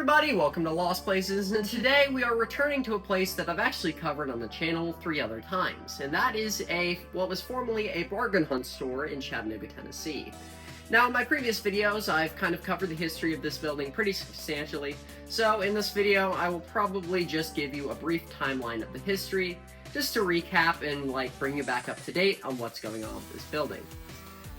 everybody, welcome to Lost Places, and today we are returning to a place that I've actually covered on the channel 3 other times, and that is what was formerly a bargain hunt store in Chattanooga, Tennessee. Now, in my previous videos, I've kind of covered the history of this building pretty substantially, so in this video, I will probably just give you a brief timeline of the history, just to recap and bring you back up to date on what's going on with this building.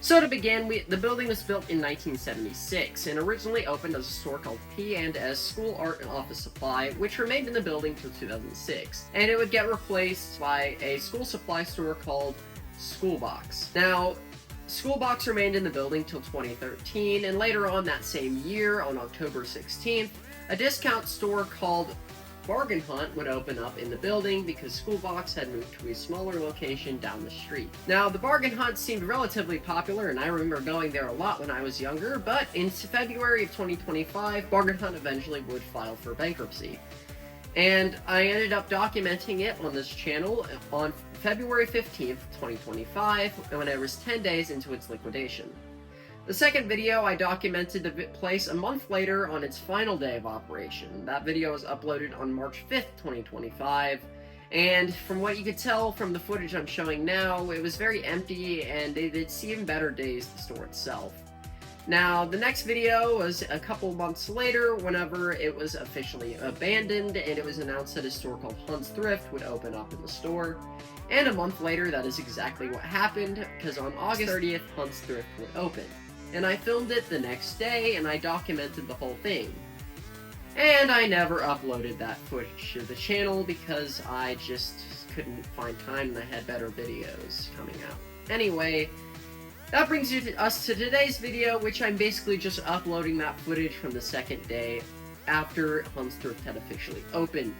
So to begin, the building was built in 1976 and originally opened as a store called P&S School Art and Office Supply, which remained in the building till 2006, and it would get replaced by a school supply store called Schoolbox. Now, Schoolbox remained in the building till 2013, and later on that same year, on October 16th, a discount store called Bargain Hunt would open up in the building because Schoolbox had moved to a smaller location down the street. Now, the Bargain Hunt seemed relatively popular, and I remember going there a lot when I was younger, but in February of 2025, Bargain Hunt eventually would file for bankruptcy. And I ended up documenting it on this channel on February 15th, 2025, when it was 10 days into its liquidation. The second video, I documented the place a month later on its final day of operation. That video was uploaded on March 5th, 2025, and from what you could tell from the footage I'm showing now, it was very empty and it did see even better days the store itself. Now, the next video was a couple months later whenever it was officially abandoned and it was announced that a store called Hunt's Thrift would open up in the store. And a month later, that is exactly what happened, because on August 30th, Hunt's Thrift would open. And I filmed it the next day, and I documented the whole thing. And I never uploaded that footage to the channel because I just couldn't find time and I had better videos coming out. Anyway, that brings us to today's video, which I'm basically just uploading that footage from the second day after Hunt's Thrift had officially opened.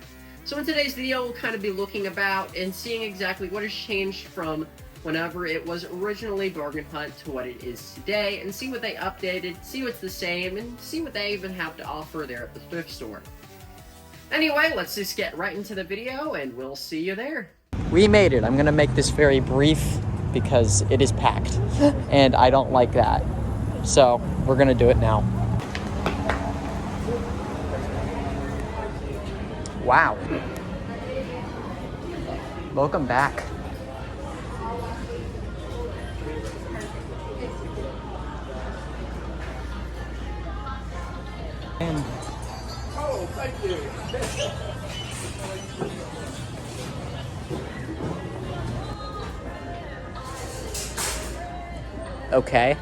So in today's video, we'll kind of be looking about and seeing exactly what has changed from whenever it was originally Bargain Hunt to what it is today, and see what they updated, see what's the same, and see what they even have to offer there at the thrift store. Anyway, let's just get right into the video, and we'll see you there. We made it. I'm gonna make this very brief because it is packed, and I don't like that. So we're gonna do it now. Wow. Welcome back. Oh, thank you. Okay.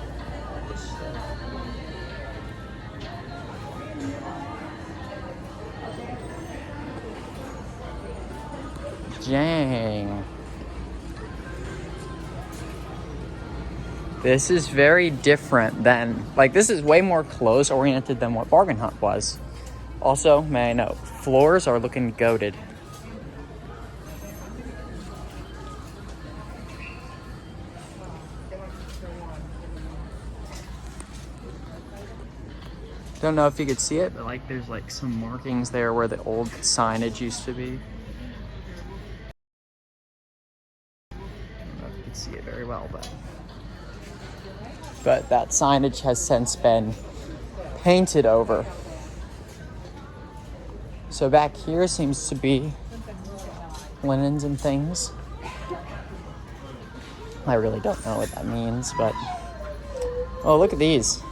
Dang. This is very different than, this is way more clothes oriented than what Bargain Hunt was. Also, may I note, floors are looking goated. Don't know if you could see it, but there's some markings there where the old signage used to be. I don't know if you can see it very well, but that signage has since been painted over. So back here seems to be linens and things. I really don't know what that means, but oh, look at these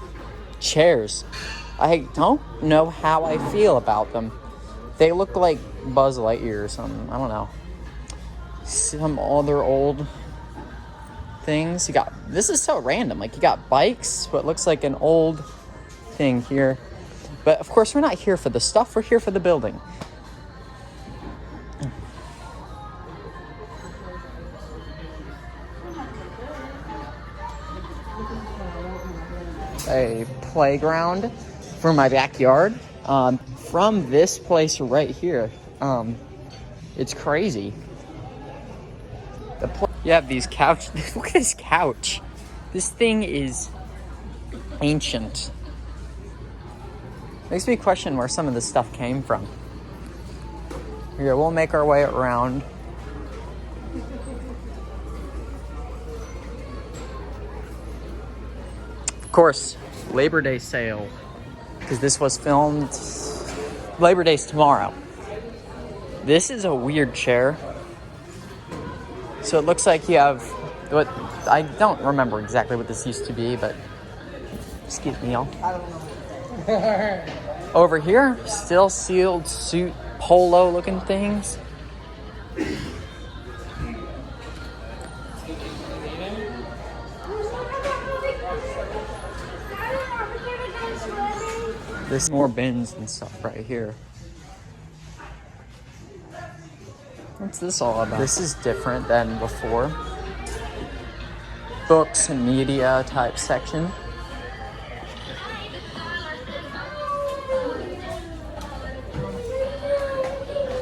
chairs. I don't know how I feel about them. They look like Buzz Lightyear or something. I don't know. Some other old things. This is so random. You got bikes, what looks like an old thing here. But of course, we're not here for the stuff. We're here for the building. A playground for my backyard. From this place right here. It's crazy. You have these couches. Look at this couch. This thing is ancient. Makes me question where some of this stuff came from. Here, we'll make our way around. Of course, Labor Day sale. Because this was filmed Labor Day's tomorrow. This is a weird chair. So it looks like you have what I don't remember exactly what this used to be, but excuse me, y'all. I don't know. Over here, still sealed suit polo looking things. There's more bins and stuff right here. What's this all about? This is different than before. Books and media type section.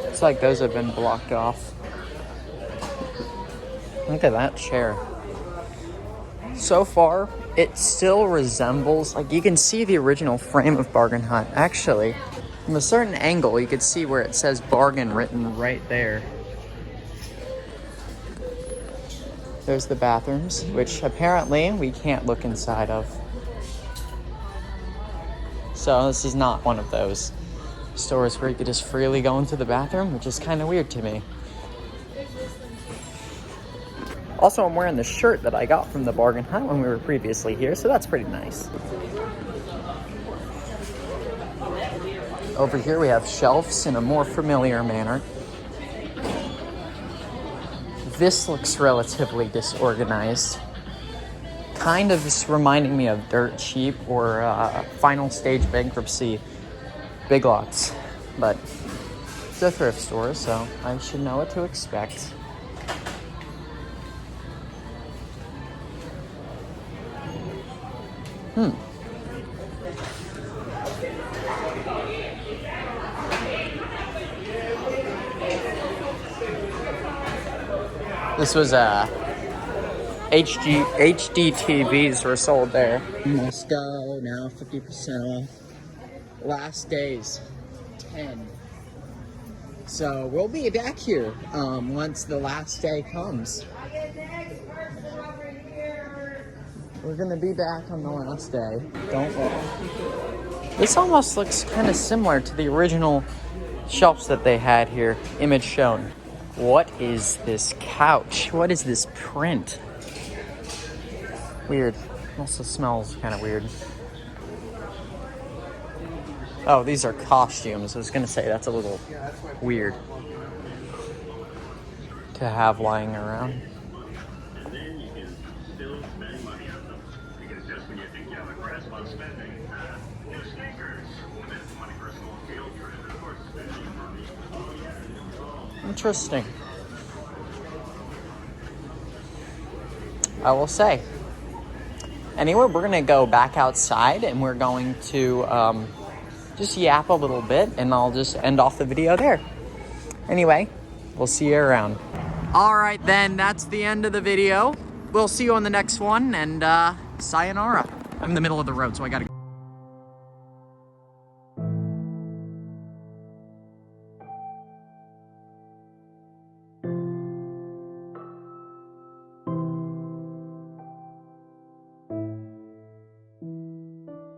Looks like those have been blocked off. Look at that chair. So far, it still resembles, like you can see the original frame of Bargain Hunt. Actually, from a certain angle, you could see where it says bargain written right there. There's the bathrooms, which apparently we can't look inside of. So this is not one of those stores where you could just freely go into the bathroom, which is kind of weird to me. Also, I'm wearing the shirt that I got from the Bargain Hunt when we were previously here, so that's pretty nice. Over here we have shelves in a more familiar manner. This looks relatively disorganized. Kind of just reminding me of Dirt Cheap or Final Stage Bankruptcy Big Lots. But it's a thrift store, so I should know what to expect. This was HD TVs were sold there. Must go now, 50% off. Last days, 10. So we'll be back here once the last day comes. We're gonna be back on the last day. Don't worry. This almost looks kind of similar to the original shelves that they had here, image shown. What is this couch? What is this print? Weird. Also smells kind of weird. Oh, these are costumes. I was gonna say that's a little weird to have lying around. Interesting. I will say. Anyway, we're gonna go back outside and we're going to just yap a little bit and I'll just end off the video there. Anyway, we'll see you around. All right then, that's the end of the video. We'll see you on the next one and sayonara. I'm in the middle of the road, so I gotta go.